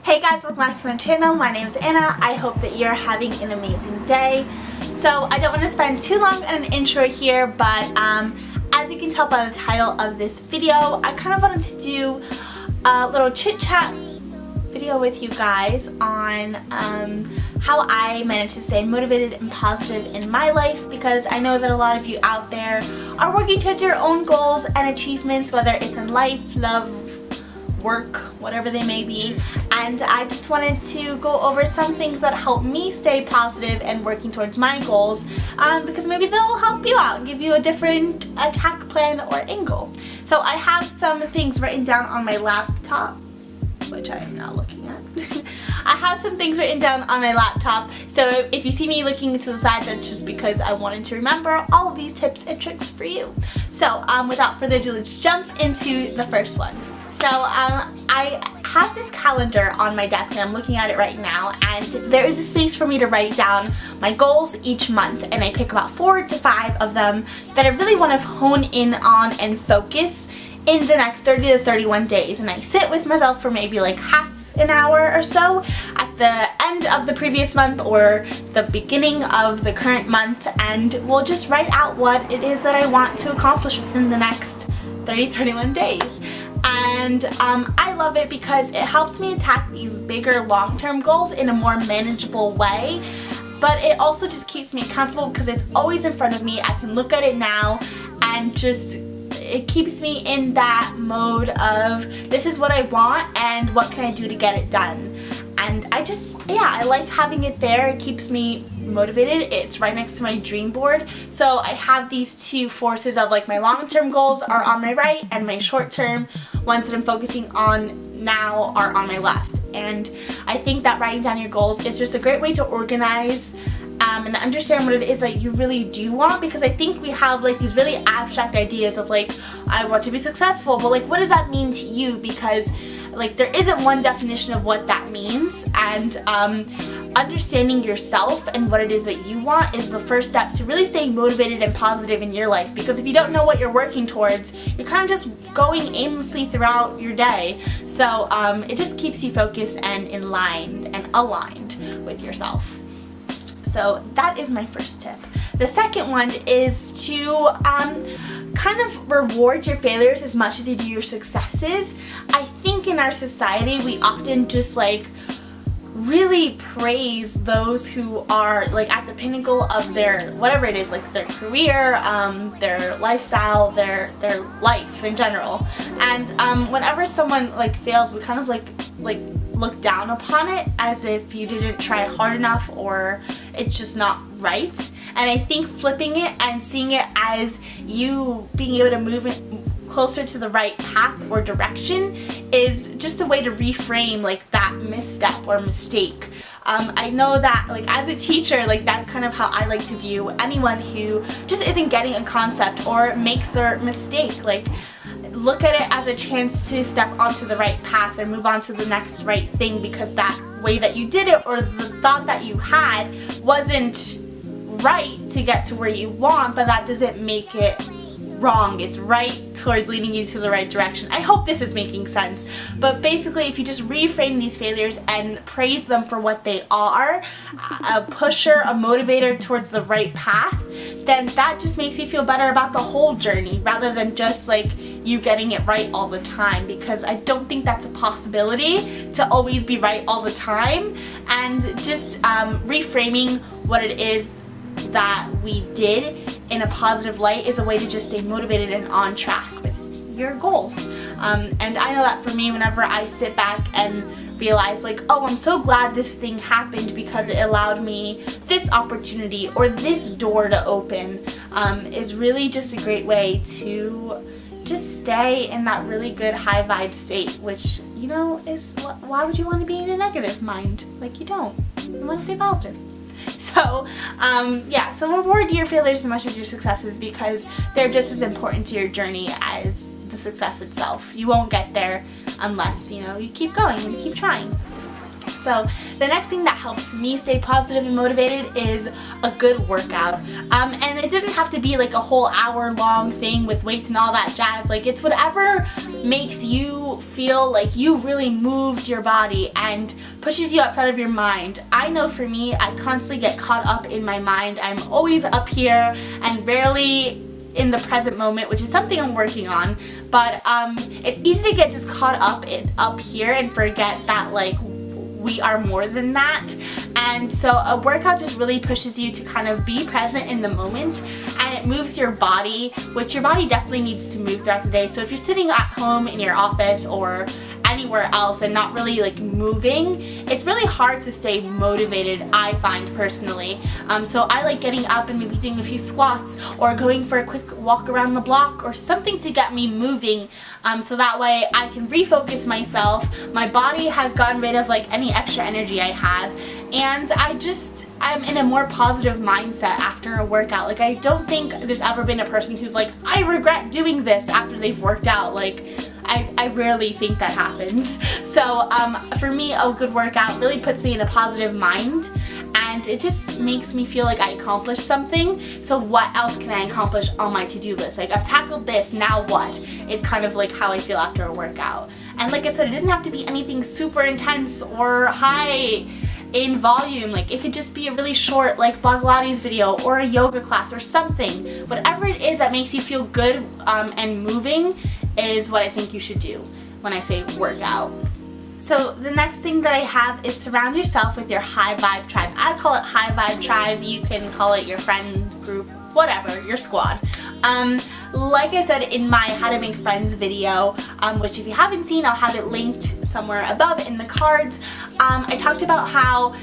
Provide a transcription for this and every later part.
Hey guys, welcome back to my channel. My name is Anna. I hope that you're having an amazing day. So I don't want to spend too long on an intro here, but as you can tell by the title of this video, I kind of wanted to do a little chit chat video with you guys on how I manage to stay motivated and positive in my life, because I know that a lot of you out there are working towards your own goals and achievements, whether it's in life, love, work, whatever they may be. And I just wanted to go over some things that help me stay positive and working towards my goals, because maybe they'll help you out and give you a different attack plan or angle. So I have some things written down on my laptop, which I am not looking at. I have some things written down on my laptop, so if you see me looking to the side, that's just because I wanted to remember all of these tips and tricks for you. So without further ado, let's jump into the first one. So I have this calendar on my desk and I'm looking at it right now, and there is a space for me to write down my goals each month, and I pick about 4 to 5 of them that I really want to hone in on and focus in the next 30 to 31 days. And I sit with myself for maybe like half an hour or so at the end of the previous month or the beginning of the current month, and we'll just write out what it is that I want to accomplish within the next 31 days. And I love it because it helps me attack these bigger long-term goals in a more manageable way, but it also just keeps me accountable because it's always in front of me. I can look at it now and just it keeps me in that mode of this is what I want and what can I do to get it done. And I like having it there. It keeps me motivated. It's right next to my dream board. So I have these two forces of like my long-term goals are on my right and my short-term ones that I'm focusing on now are on my left. And I think that writing down your goals is just a great way to organize and understand what it is that you really do want, because I think we have like these really abstract ideas of like, I want to be successful, but like what does that mean to you? Because like there isn't one definition of what that means, and understanding yourself and what it is that you want is the first step to really staying motivated and positive in your life. Because if you don't know what you're working towards, you're kind of just going aimlessly throughout your day. So it just keeps you focused and in line and aligned with yourself. So that is my first tip. The second one is to kind of reward your failures as much as you do your successes. I think in our society we often just like really praise those who are like at the pinnacle of their whatever it is, like their career, their lifestyle, their life in general. And whenever someone like fails, we kind of like look down upon it as if you didn't try hard enough or it's just not right. And I think flipping it and seeing it as you being able to move it closer to the right path or direction is just a way to reframe like that misstep or mistake. I know that like as a teacher, like that's kind of how I like to view anyone who just isn't getting a concept or makes a mistake. Like look at it as a chance to step onto the right path and move on to the next right thing, because that way that you did it or the thought that you had wasn't right to get to where you want, but that doesn't make it wrong. It's right towards leading you to the right direction. I hope this is making sense. But basically, if you just reframe these failures and praise them for what they are, a pusher, a motivator towards the right path, then that just makes you feel better about the whole journey rather than just like you getting it right all the time, because I don't think that's a possibility to always be right all the time. And just reframing what it is that we did in a positive light is a way to just stay motivated and on track with your goals. And I know that for me, whenever I sit back and realize like, oh, I'm so glad this thing happened because it allowed me this opportunity or this door to open, is really just a great way to just stay in that really good high vibe state, which, you know, is why would you want to be in a negative mind? Like, you don't. You want to stay positive. So so reward your failures as much as your successes, because they're just as important to your journey as the success itself. You won't get there unless, you know, you keep going and you keep trying. So the next thing that helps me stay positive and motivated is a good workout. And it doesn't have to be like a whole hour-long thing with weights and all that jazz. Like, it's whatever makes you feel like you really moved your body and pushes you outside of your mind. I know for me, I constantly get caught up in my mind. I'm always up here and rarely in the present moment, which is something I'm working on. But it's easy to get just caught up here and forget that, like, we are more than that. And so a workout just really pushes you to kind of be present in the moment, and it moves your body, which your body definitely needs to move throughout the day. So if you're sitting at home in your office or anywhere else and not really like moving, it's really hard to stay motivated, I find personally. So I like getting up and maybe doing a few squats or going for a quick walk around the block or something to get me moving, so that way I can refocus myself. My body has gotten rid of like any extra energy I have, and I'm in a more positive mindset after a workout. Like, I don't think there's ever been a person who's like, I regret doing this after they've worked out. Like, I rarely think that happens. So for me, a good workout really puts me in a positive mind, and it just makes me feel like I accomplished something. So what else can I accomplish on my to-do list? Like, I've tackled this, now what? Is kind of like how I feel after a workout. And like I said, it doesn't have to be anything super intense or high in volume. Like, it could just be a really short, like Bhagavati's video or a yoga class or something. Whatever it is that makes you feel good and moving is what I think you should do when I say workout. So the next thing that I have is surround yourself with your high vibe tribe. I call it high vibe tribe. You can call it your friend group, whatever, your squad. Like I said in my How to Make Friends video, which if you haven't seen, I'll have it linked somewhere above in the cards. I talked about how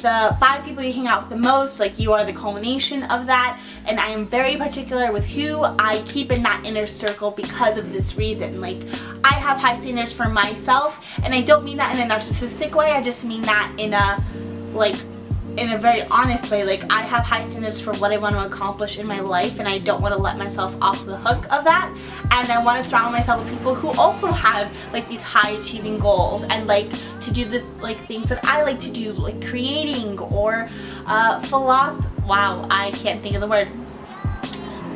the 5 people you hang out with the most, like, you are the culmination of that, and I am very particular with who I keep in that inner circle because of this reason. Like, I have high standards for myself, and I don't mean that in a narcissistic way. I just mean that in a very honest way. Like, I have high standards for what I want to accomplish in my life, and I don't want to let myself off the hook of that. And I want to surround myself with people who also have like these high achieving goals and like to do the like things that I like to do, like creating or wow, I can't think of the word.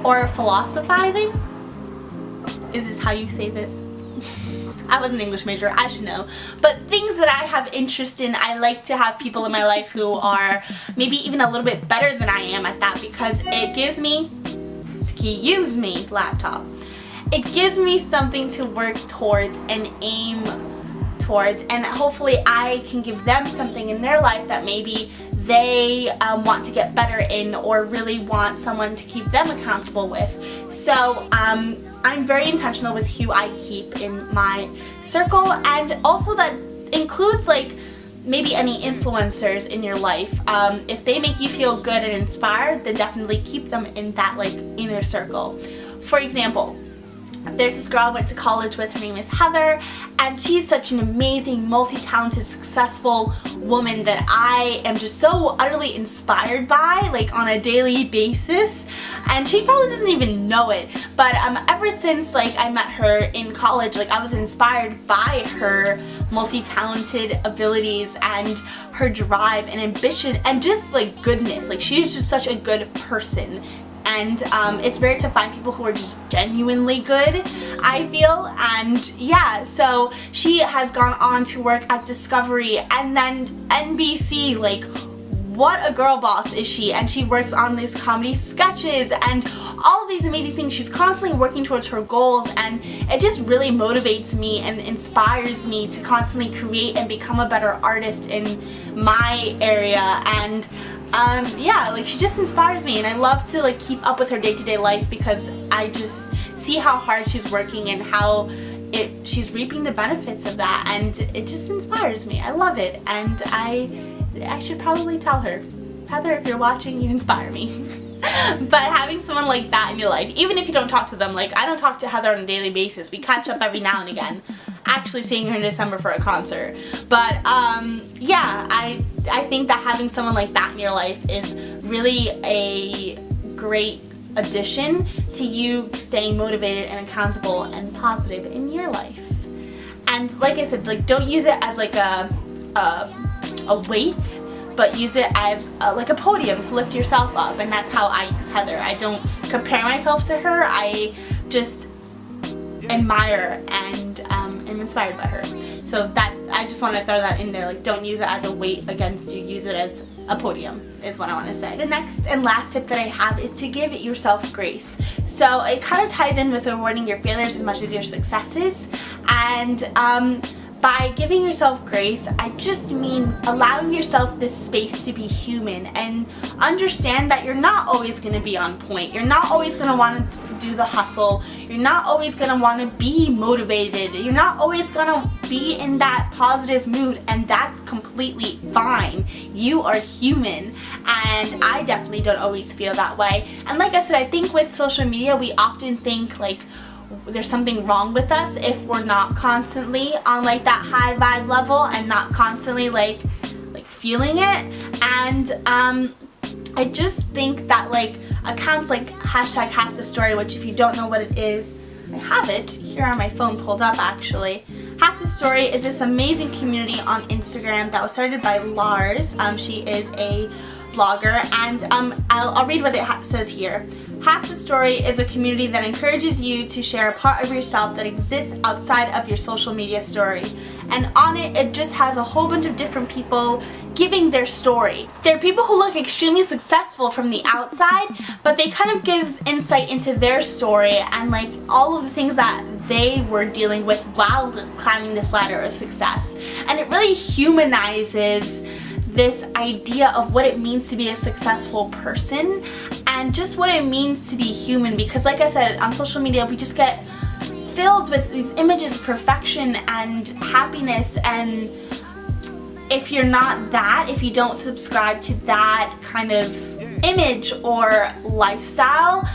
Or philosophizing? Is this how you say this? I was an English major, I should know. But things that I have interest in, I like to have people in my life who are maybe even a little bit better than I am at that, because it gives me, excuse me, laptop. It gives me something to work towards and aim towards, and hopefully I can give them something in their life that maybe they want to get better in or really want someone to keep them accountable with. So I'm very intentional with who I keep in my circle, and also that includes like maybe any influencers in your life. If they make you feel good and inspired, then definitely keep them in that like inner circle. For example, there's this girl I went to college with, her name is Heather, and she's such an amazing, multi-talented, successful woman that I am just so utterly inspired by, like on a daily basis. And she probably doesn't even know it, but ever since like I met her in college, like I was inspired by her multi-talented abilities and her drive and ambition and just like goodness. Like, she's just such a good person. And it's rare to find people who are just genuinely good, I feel. And yeah, so she has gone on to work at Discovery and then NBC. Like, what a girl boss is she, and she works on these comedy sketches and all of these amazing things. She's constantly working towards her goals, and it just really motivates me and inspires me to constantly create and become a better artist in my area. And yeah, like, she just inspires me, and I love to like keep up with her day-to-day life because I just see how hard she's working and how she's reaping the benefits of that, and it just inspires me. I love it, and I should probably tell her, Heather, if you're watching, you inspire me. But having someone like that in your life, even if you don't talk to them, like I don't talk to Heather on a daily basis, we catch up every now and again, actually seeing her in December for a concert. But yeah, I think that having someone like that in your life is really a great addition to you staying motivated and accountable and positive in your life. And like I said, like, don't use it as like a a weight, but use it as like a podium to lift yourself up. And that's how I use Heather. I don't compare myself to her. I just admire and am inspired by her. So that, I just want to throw that in there. Like, don't use it as a weight against you. Use it as a podium is what I want to say. The next and last tip that I have is to give yourself grace. So it kind of ties in with rewarding your failures as much as your successes. And by giving yourself grace, I just mean allowing yourself this space to be human and understand that you're not always going to be on point. You're not always going to want to do the hustle. You're not always going to want to be motivated. You're not always going to be in that positive mood, and that's completely fine. You are human, and I definitely don't always feel that way. And like I said, I think with social media, we often think like there's something wrong with us if we're not constantly on like that high vibe level and not constantly like feeling it. And I just think that like accounts like #HalfTheStory, which if you don't know what it is, I have it here on my phone pulled up actually. Half the Story is this amazing community on Instagram that was started by Lars. She is a blogger, and I'll read what it says here. Half the Story is a community that encourages you to share a part of yourself that exists outside of your social media story. And on it, it just has a whole bunch of different people giving their story. There are people who look extremely successful from the outside, but they kind of give insight into their story and like all of the things that they were dealing with while climbing this ladder of success. And it really humanizes this idea of what it means to be a successful person and just what it means to be human, because like I said, on social media we just get filled with these images of perfection and happiness, and if you're not that, if you don't subscribe to that kind of image or lifestyle,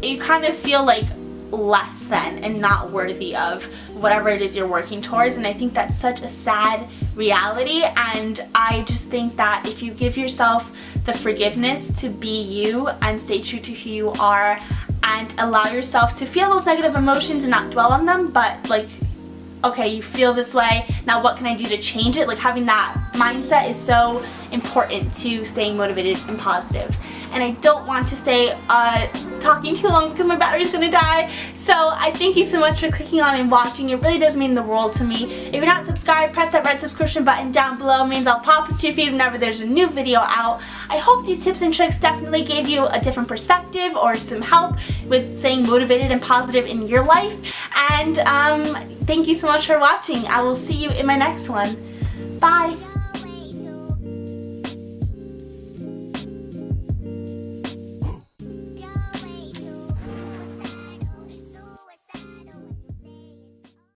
you kind of feel like less than and not worthy of whatever it is you're working towards. And I think that's such a sad reality, and I just think that if you give yourself the forgiveness to be you and stay true to who you are and allow yourself to feel those negative emotions and not dwell on them, but like, okay, you feel this way, now what can I do to change it? Like, having that mindset is so important to staying motivated and positive. And I don't want to stay talking too long because my battery's gonna die. So I thank you so much for clicking on and watching. It really does mean the world to me. If you're not subscribed, press that red subscription button down below. It means I'll pop into your feed whenever there's a new video out. I hope these tips and tricks definitely gave you a different perspective or some help with staying motivated and positive in your life. And thank you so much for watching. I will see you in my next one. Bye.